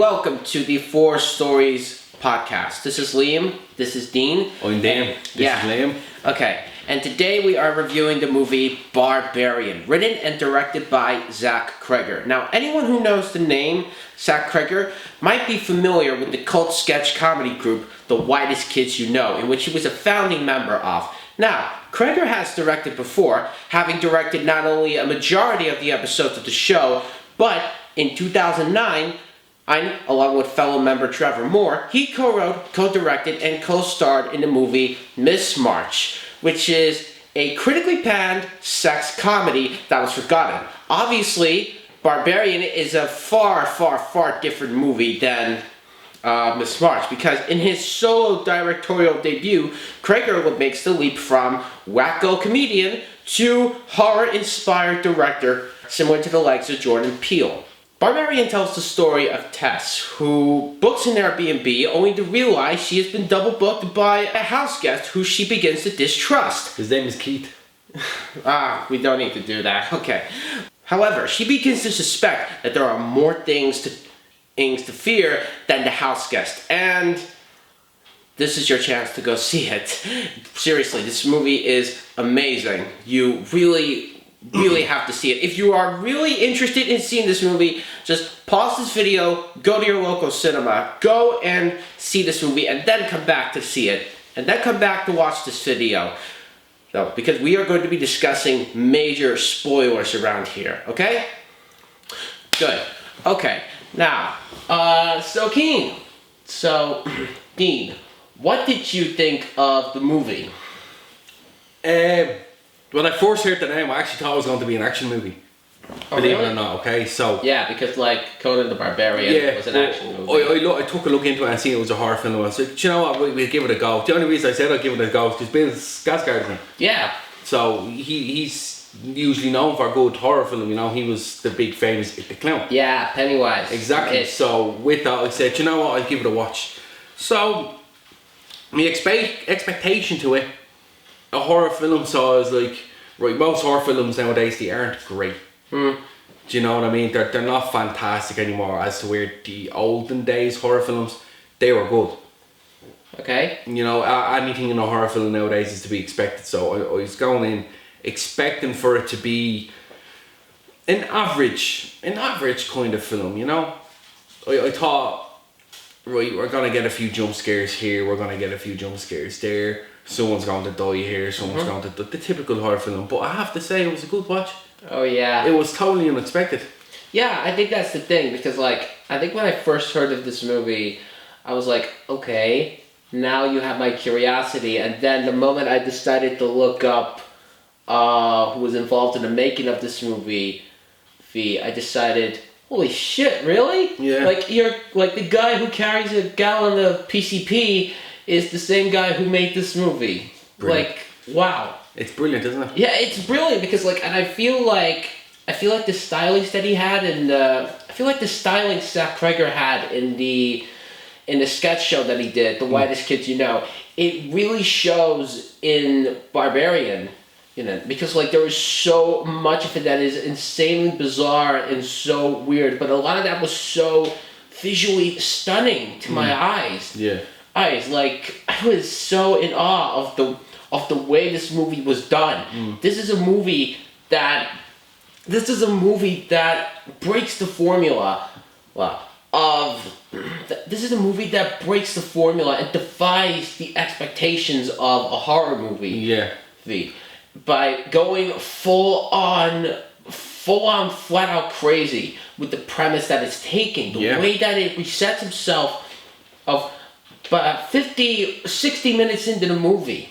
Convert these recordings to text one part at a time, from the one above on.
welcome to the Four Stories podcast. This is Liam, this is Dean. I'm Dan, this is Liam. Okay, and today we are reviewing the movie Barbarian, written and directed by Zach Cregger. Now, anyone who knows the name Zach Cregger might be familiar with the cult sketch comedy group The Whitest Kids You Know, in which he was a founding member of. Now, Cregger has directed before, having directed not only a majority of the episodes of the show, but in 2009, along with fellow member Trevor Moore, he co-wrote, co-directed, and co-starred in the movie Miss March, which is a critically panned sex comedy that was forgotten. Obviously, Barbarian is a far, far, far different movie than Miss March, because in his solo directorial debut, Cregger makes the leap from wacko comedian to horror-inspired director, similar to the likes of Jordan Peele. Barbarian tells the story of Tess, who books an Airbnb only to realize she has been double booked by a house guest who she begins to distrust. His name is Keith. We don't need to do that. Okay. However, she begins to suspect that there are more things to fear than the house guest, and this is your chance to go see it. Seriously, this movie is amazing. You really have to see it. If you are really interested in seeing this movie, just pause this video, go to your local cinema, go and see this movie, and then come back to see it, and then come back to watch this video. So, because we are going to be discussing major spoilers around here, okay? Good. Okay, now, Dean, what did you think of the movie? When I first heard the name, I actually thought it was going to be an action movie. Believe it or not, okay? So yeah, because like Conan the Barbarian was an action movie. I took a look into it and seen it was a horror film. I was like, do you know what? We'll give it a go. The only reason I said I'd give it a go is because Bill Skarsgård is in it. Yeah. So he's usually known for a good horror film, you know. He was the big famous The Clown. Yeah, Pennywise. Exactly. So with that, I said, you know what? I'll give it a watch. So my expectation to it, a horror film, so I was like, right, most horror films nowadays, they aren't great. Do you know what I mean? They're not fantastic anymore as to where the olden days horror films, they were good. Okay. You know, anything in a horror film nowadays is to be expected. So I was going in expecting for it to be an average kind of film, you know? I thought, right, we're going to get a few jump scares here, we're going to get a few jump scares there. Someone's going to die here, someone's going to die. The typical horror film. But I have to say, it was a good watch. Oh, yeah. It was totally unexpected. Yeah, I think that's the thing. Because, like, I think when I first heard of this movie, I was like, okay, now you have my curiosity. And then the moment I decided to look up who was involved in the making of this movie, I decided, holy shit, really? Yeah. Like, you're like the guy who carries a gallon of PCP is the same guy who made this movie. Brilliant. Like, wow. It's brilliant, isn't it? Yeah, it's brilliant because, like, and I feel like the stylings that he had, and I feel like the stylings Zach Cregger had in the sketch show that he did, The Whitest Kids You Know, it really shows in Barbarian, you know, because, like, there was so much of it that is insanely bizarre and so weird, but a lot of that was so visually stunning to my eyes. Yeah. Like, I was so in awe of the way this movie was done. This is a movie that breaks the formula and defies the expectations of a horror movie. Yeah. By going full on flat out crazy with the premise that it's taking, the way that it resets himself of. But 60 minutes into the movie,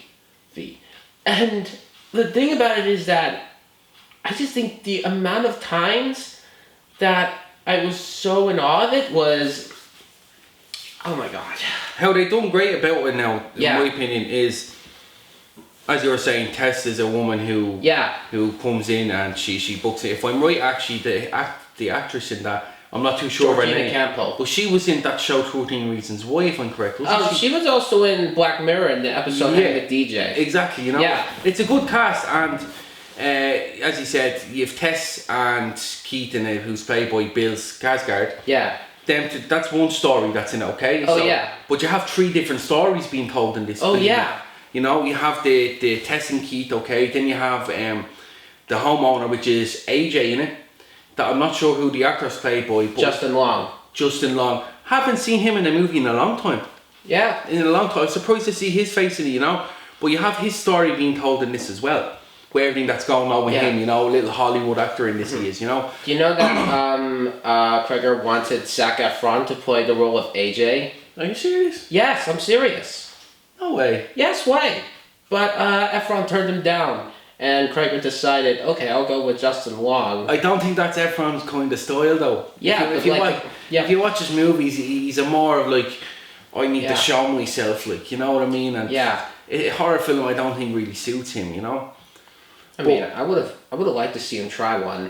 and the thing about it is that I just think the amount of times that I was so in awe of it was, oh my god. How they done great about it now, in my opinion, is, as you were saying, Tess is a woman who comes in and she books it. If I'm right, actually, the actress in that, I'm not too sure of her name. Georgina Campbell. But she was in that show 13 Reasons Why, if I'm correct. She was also in Black Mirror in the episode with DJ. Exactly, you know. Yeah. It's a good cast, and as you said, you have Tess and Keith in it, who's played by Bill Skarsgård. Yeah. That's one story that's in it, okay? Oh, yeah. But you have 3 different stories being told in this Oh, film. yeah. You know, you have the Tess and Keith, okay? Then you have the homeowner, which is AJ in it. That I'm not sure who the actor's played by. But Justin Long. Justin Long. Haven't seen him in a movie in a long time. Yeah. In a long time. I'm surprised to see his face in it, you know? But you have his story being told in this as well. With everything that's going on with him, you know, a little Hollywood actor in this he is, you know? Do you know that Cregger wanted Zac Efron to play the role of AJ? Are you serious? Yes, I'm serious. No way. Yes way. But Efron turned him down. And Cregger decided, okay, I'll go with Justin Long. I don't think that's Efron's kind of style, though. Yeah, if you watch his movies, he's a more of like, I need to show myself, like, you know what I mean? And a horror film, I don't think really suits him, you know. I mean, I would have liked to see him try one.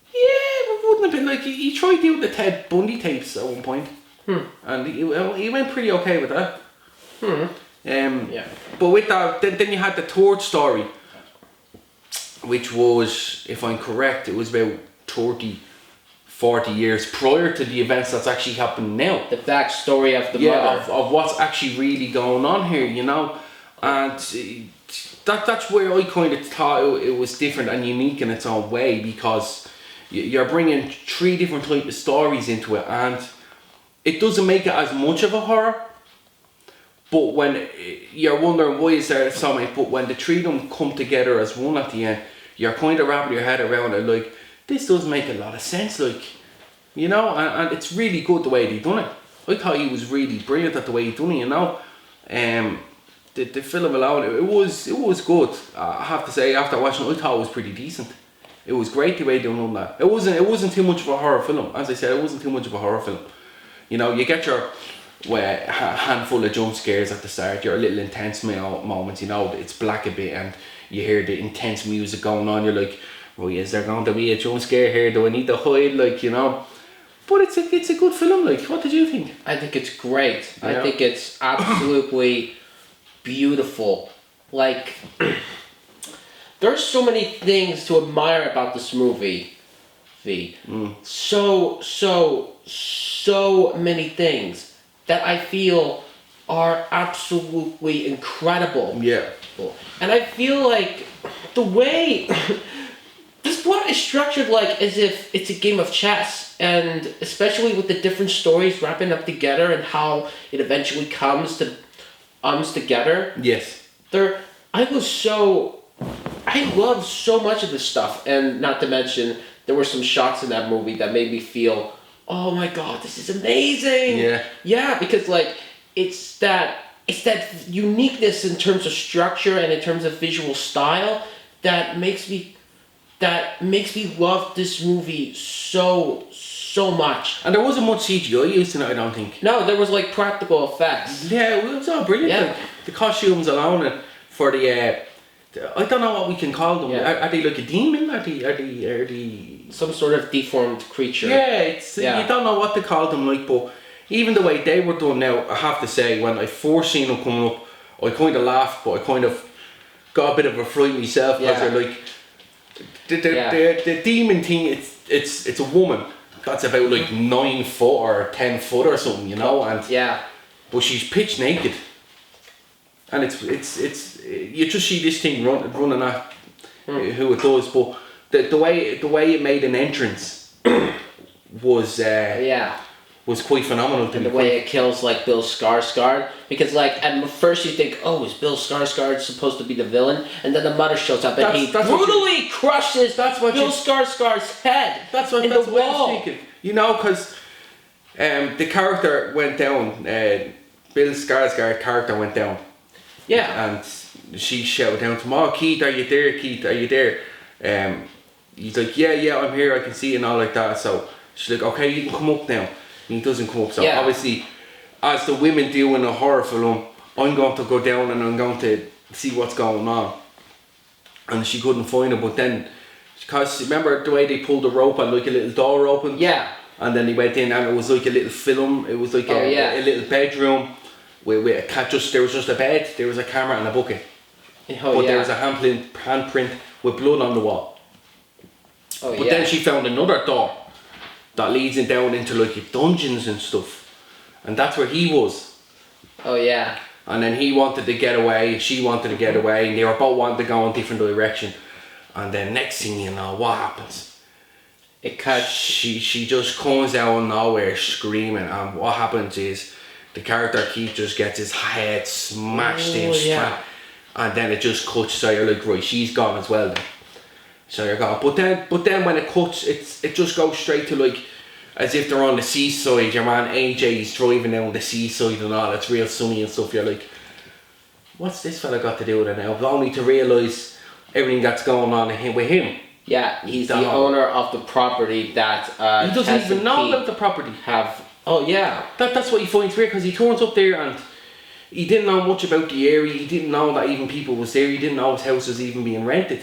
Yeah, it wouldn't have been like he tried doing the Ted Bundy tapes at one point, and he went pretty okay with that. But with that, then you had the third story, which was, if I'm correct, it was about 30-40 years prior to the events that's actually happening now. The backstory of the mother. Of what's actually really going on here, you know, and that's where I kind of thought it was different and unique in its own way, because you're bringing 3 different types of stories into it, and it doesn't make it as much of a horror. But when you're wondering why is there so many, but when the 3 of them come together as one at the end, you're kind of wrapping your head around it like, this does make a lot of sense, like, you know, and it's really good the way they done it. I thought he was really brilliant at the way he done it, you know. The film alone, it was good. I have to say, after watching it, I thought it was pretty decent. It was great the way they done that. It wasn't too much of a horror film. As I said, it wasn't too much of a horror film. You know, you get your handful of jump scares at the start, your little intense moments, you know, it's black a bit and you hear the intense music going on, you're like, right, is there going to be a jump scare here? Do I need to hide, like, you know? But it's a good film, like, what did you think? I think it's great. Yeah. I think it's absolutely beautiful. Like, there's so many things to admire about this movie, V. So many things that I feel are absolutely incredible. Yeah. And I feel like the way this plot is structured like as if it's a game of chess, and especially with the different stories wrapping up together and how it eventually comes together. Yes. I love so much of this stuff, and not to mention there were some shots in that movie that made me feel, oh my god, this is amazing. Yeah. Yeah, because like it's that uniqueness in terms of structure and in terms of visual style that makes me love this movie so much. And there wasn't much CGI used in it, I don't think. No, there was like practical effects. Yeah, it was all brilliant. Yeah. Like, the costumes alone and for the I don't know what we can call them. Yeah. Are they like a demon? Are they Some sort of deformed creature. Yeah, you don't know what to call them, like, but even the way they were done now, I have to say, when I first seen them coming up, I kind of laughed, but I kind of got a bit of a fright myself, because they're like, the demon thing, it's a woman that's about like 9 foot or 10 foot or something, you know, and but she's pitch naked, and it's you just see this thing running at who it does, but the way it made an entrance was quite phenomenal to And me. the way it kills like Bill Skarsgård, because like at first you think, oh, is Bill Skarsgård supposed to be the villain? And then the mother shows up and he brutally crushes Bill Skarsgård's head. That's what the I was wall. thinking. You know, because the character went down. Bill Skarsgård character went down. Yeah. And she shouted down to him, "Oh, Keith, are you there? Keith, are you there?" He's like, yeah, I'm here. I can see you and all like that. So she's like, "Okay, you can come up now." And he doesn't come up. So obviously, as the women do in a horror film, I'm going to go down and I'm going to see what's going on. And she couldn't find him, but then, because remember the way they pulled the rope and like a little door opened? Yeah. And then he went in and it was like a little film. It was like a little bedroom with a cat. There was just a bed. There was a camera and a bucket. But there was a handprint with blood on the wall. But then she found another door that leads him down into like dungeons and stuff, and that's where he was. Oh yeah. And then he wanted to get away, and she wanted to get away, and they were both wanting to go in different direction. And then next thing you know, what happens? It cuts. She just comes out of nowhere screaming, and what happens is the character Keith just gets his head smashed in straight, and then it just cuts. So you're like, right, she's gone as well then. So you're gone. But then when it cuts, it just goes straight to like, as if they're on the seaside. Your man AJ's driving down the seaside and all. It's real sunny and stuff. You're like, what's this fella got to do with it now? Only to realise everything that's going on with him. Yeah, he's the owner of the property that he doesn't Tess even and know Pete about the property. have. Oh yeah. That's what he finds weird, because he turns up there and he didn't know much about the area. He didn't know that even people was there. He didn't know his house was even being rented,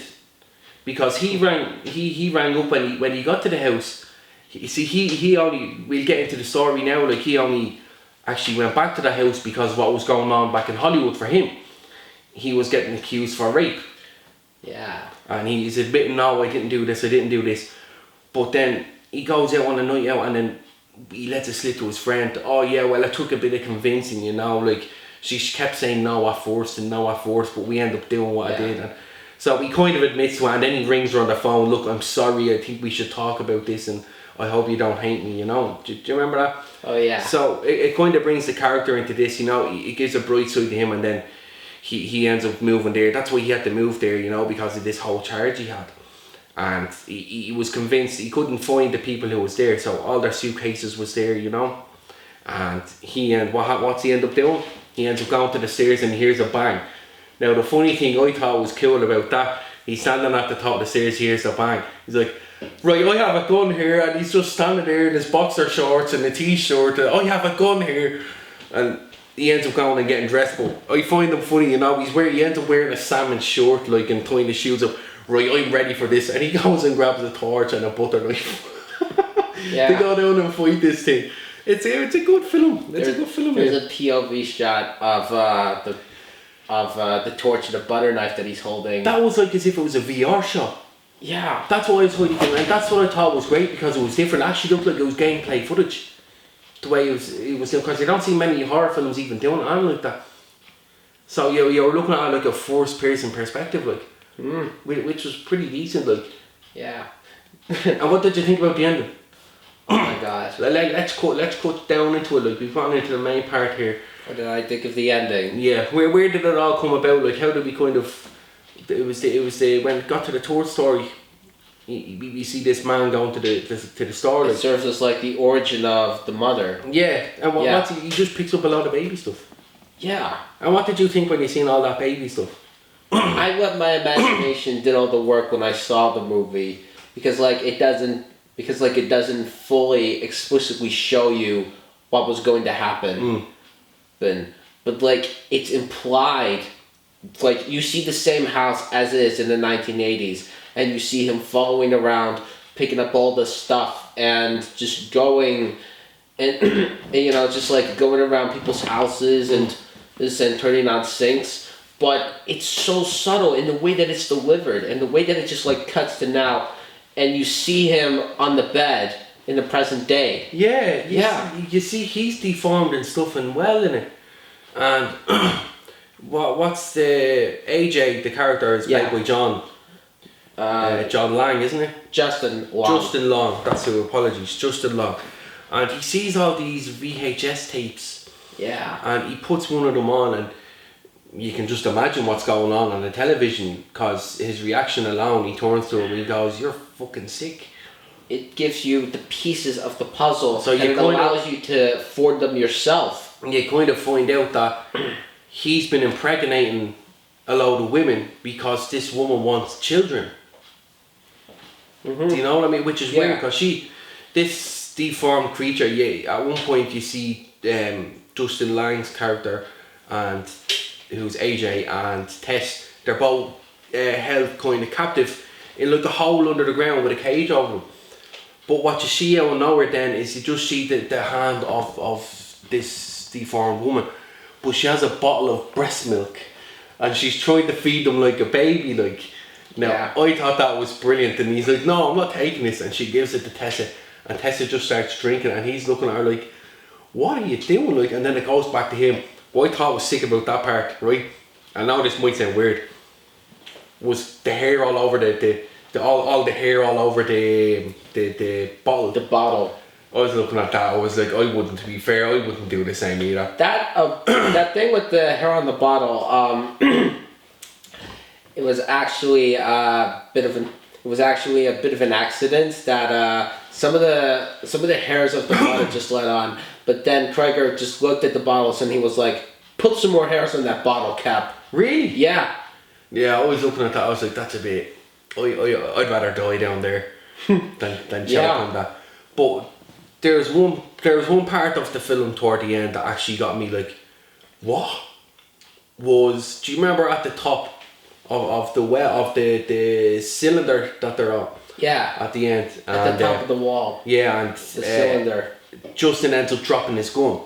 because he rang up when he got to the house. He only, we'll get into the story now, like he only actually went back to the house because of what was going on back in Hollywood for him. He was getting accused for rape. Yeah. And he's admitting, no, I didn't do this. But then he goes out on a night out and then he lets it slip to his friend. Oh yeah, well it took a bit of convincing, you know, like she kept saying no at first, but we end up doing what I did. And so he kind of admits to it, and then he rings her on the phone, look, I'm sorry, I think we should talk about this and I hope you don't hate me, you know. Do you remember that? Oh yeah. So it kind of brings the character into this, you know. It gives a bright side to him, and then he ends up moving there. That's why he had to move there, you know, because of this whole charge he had. And he was convinced he couldn't find the people who was there, so all their suitcases was there, you know. And what's he end up doing? He ends up going to the stairs and he hears a bang. Now the funny thing I thought was cool about that, he's standing at the top of the stairs, he hears a bang. He's like, right, I have a gun here, and he's just standing there in his boxer shorts and a t-shirt, and I have a gun here. And he ends up going and getting dressed, but I find him funny, you know, he ends up wearing a salmon shirt, like, and tying his shoes up. Right, I'm ready for this, and he goes and grabs a torch and a butter knife. Yeah. They go down and fight this thing. It's a good film. There's a POV shot of the torch and the butter knife that he's holding. That was like as if it was a VR shot. Yeah. That's what I was hiding, and that's what I thought was great, because it was different. It actually looked like it was gameplay footage. The way it was doing, because you don't see many horror films even doing it like that. So you're looking at it like a first person perspective, like, which was pretty decent, like. Yeah. And what did you think about the ending? Oh my god. Let's cut down into it, like we've gone into the main part here. What did I think of the ending? Yeah, where did it all come about? Like, how did we kind of? It was when it got to the third story. We see this man going to the store. It serves as like the origin of the mother. Yeah, and what he just picks up a lot of baby stuff. Yeah. And what did you think when you seen all that baby stuff? I let my imagination did all the work when I saw the movie, because it doesn't fully explicitly show you what was going to happen. But like it's implied. Like you see the same house as it is in the 1980s, and you see him following around, picking up all the stuff and just going and you know, just like going around people's houses and turning on sinks. But it's so subtle in the way that it's delivered and the way that it just like cuts to now, and you see him on the bed in the present day. Yeah. You see he's deformed and stuff and well in it. And what's the AJ, the character is played by John Lang, isn't it? Justin Long. That's who. Apologies, Justin Long. And he sees all these VHS tapes. Yeah. And he puts one of them on, and you can just imagine what's going on the television, because his reaction alone, he turns to him and he goes, "You're fucking sick." It gives you the pieces of the puzzle, so and it allows you to form them yourself. And you kind of find out that he's been impregnating a load of women because this woman wants children. Do you know what I mean? Which is weird, because this deformed creature, at one point you see Justin Lang's character, and who's AJ, and Tess, they're both held kind of captive in like a hole under the ground with a cage over them. But what you see out of nowhere then is you just see the hand of this deformed woman, but she has a bottle of breast milk and she's trying to feed them like a baby, like. Now I thought that was brilliant, and he's like, "No, I'm not taking this," and she gives it to Tessa, and Tessa just starts drinking, and he's looking at her like, what are you doing? Like, and then it goes back to him. What I thought was sick about that part, right? I know this might sound weird. Was the hair all over all the hair all over the bottle. The bottle. I was looking at that. I was like, to be fair, I wouldn't do the same either. That that thing with the hair on the bottle. It was actually a bit of an accident that some of the hairs of the bottle just let on. But then Cregger just looked at the bottles and he was like, "Put some more hairs on that bottle cap." Really? Yeah. Yeah, I was looking at that. I was like, that's a bit. I'd rather die down there than choke on that. But there's one part of the film toward the end that actually got me like, what? Do you remember at the top of the cylinder that they're on? Yeah. At the end. At the top of the wall. Yeah, and the cylinder. Justin ends up dropping his gun.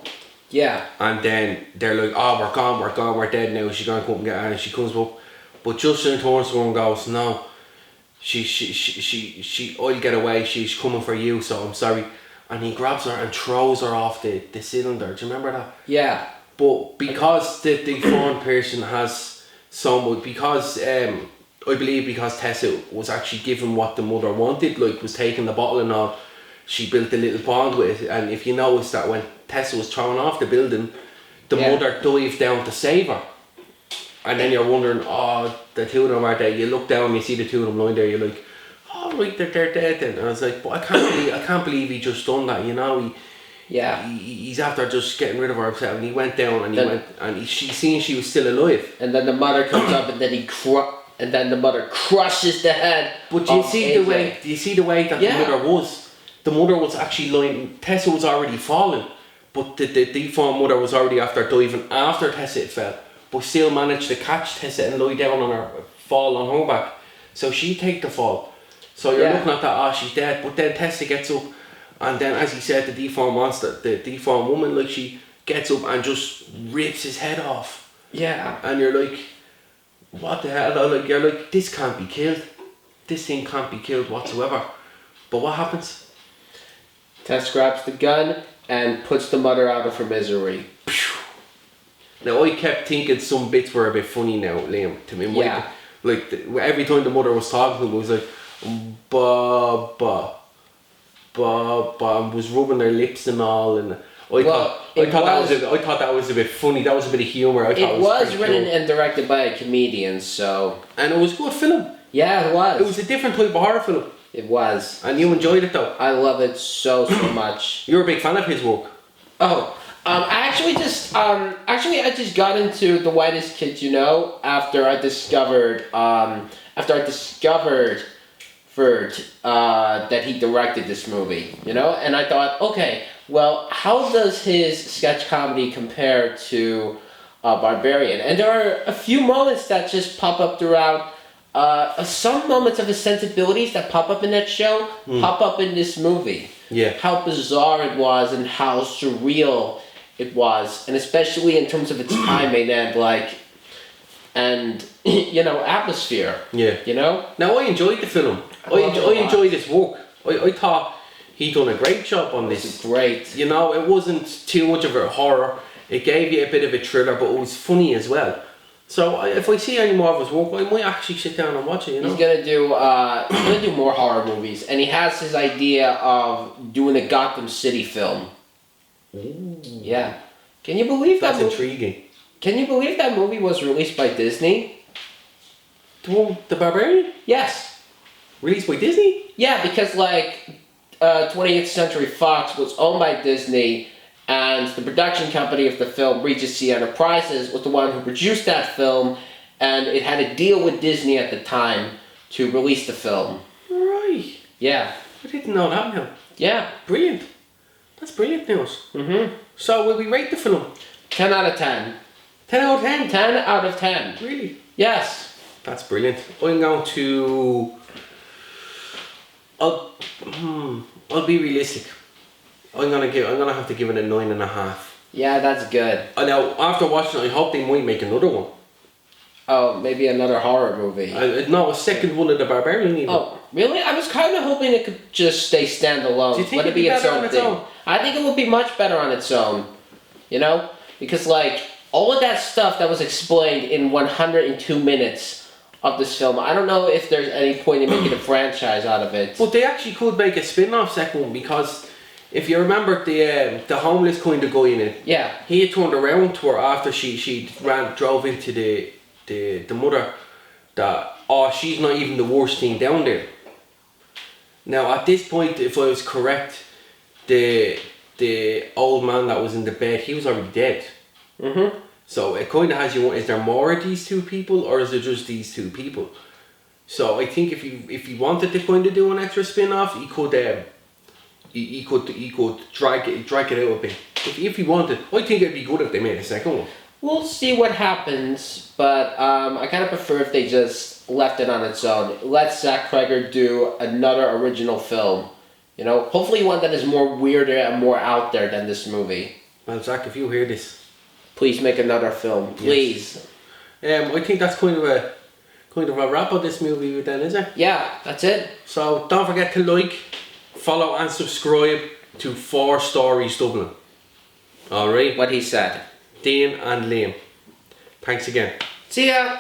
Yeah. And then they're like, oh, we're gone, we're dead now. She's gonna come and get her, and she comes up. But Justin turns to her and goes, no, I'll get away. She's coming for you, so I'm sorry. And he grabs her and throws her off the cylinder. Do you remember that? Yeah. But because the deformed person has so much, I believe because Tessa was actually given what the mother wanted, like was taking the bottle and all, she built a little bond with it. And if you notice that when Tessa was thrown off the building, the mother dived down to save her. And then you're wondering, the two of them are dead. You look down and you see the two of them lying there, you're like, oh right, they're dead then. And I was like, but I can't believe he just done that, you know. He's after just getting rid of her himself, and he went down and she seen she was still alive. And then the mother comes up and then the mother crushes the head. But do you see the way that the mother was? The mother was actually lying. Tessa was already falling, but the deformed mother was already after diving after Tessa had fell, but still managed to catch Tessa and lie down on her, fall on her back. So she take the fall. So you're looking at that, she's dead. But then Tessa gets up, and then as he said, the deformed woman, like she gets up and just rips his head off. Yeah. And you're like, what the hell? Like, you're like, this can't be killed. This thing can't be killed whatsoever. But what happens? Tess grabs the gun and puts the mother out of her misery. Now I kept thinking some bits were a bit funny now, Liam, to me. Yeah. Like every time the mother was talking to him, it was like, ba, and was rubbing their lips and all, and I thought that was a bit funny. That was a bit of humour. It was written and directed by a comedian, so. And it was a good film. Yeah, it was. It was a different type of horror film. It was. And you enjoyed it though. I love it so much. You're a big fan of his work. Oh, I just got into The Whitest Kids You Know after I discovered that he directed this movie, you know, and I thought, okay, well, how does his sketch comedy compare to Barbarian? And there are a few moments that just pop up throughout. Some moments of his sensibilities that pop up in that show pop up in this movie. Yeah. How bizarre it was and how surreal it was, and especially in terms of its timing and atmosphere. Yeah. You know? Now I enjoyed the film. I enjoyed his work. I thought he done a great job on this. It's great. You know, it wasn't too much of a horror. It gave you a bit of a thriller, but it was funny as well. So if I see any more of his work, I might actually sit down and watch it. You know, he's gonna do more horror movies, and he has his idea of doing a Gotham City film. Ooh. Yeah, can you believe that? That's intriguing. Can you believe that movie was released by Disney? The Barbarian? Yes. Released by Disney? Yeah, because 20th Century Fox was owned by Disney. And the production company of the film, Regency Enterprises, was the one who produced that film, and it had a deal with Disney at the time to release the film. Right. Yeah. I didn't know that now. Yeah. Brilliant. That's brilliant news. Mm-hmm. So will we rate the film? 10 out of 10. 10 out of 10? 10 out of 10. Really? Yes. That's brilliant. I'm going to... I'll be realistic. I'm gonna have to give it a 9.5. Yeah, that's good. Now, after watching it, I hope they might make another one. Oh, maybe another horror movie. No, a second one of The Barbarian even. Oh, Really? I was kind of hoping it could just stay standalone. Do you think Let it'd it be be its better own on its thing. own? I think it would be much better on its own. You know? Because, like, all of that stuff that was explained in 102 minutes of this film, I don't know if there's any point in making a franchise out of it. But they actually could make a spin-off second one, because if you remember the homeless kind of guy in it, Yeah. he had turned around to her after she drove into the mother, that, oh, she's not even the worst thing down there. Now at this point, if I was correct, the old man that was in the bed, he was already dead. Mm-hmm. So it kind of has you, is there more of these two people, or is it just these two people? So I think if he wanted to kind of do an extra spin-off, he could drag it out a bit. If he wanted, I think it'd be good if they made a second one. We'll see what happens, but I kind of prefer if they just left it on its own. Let Zach Cregger do another original film. You know, hopefully one that is more weirder and more out there than this movie. Well, Zach, if you hear this, Please make another film, please. yes. I think that's kind of a wrap of this movie then, is it? Yeah, that's it. So don't forget to like, follow and subscribe to 4 Stories Dublin. Alright? What he said. Dean and Liam. Thanks again. See ya.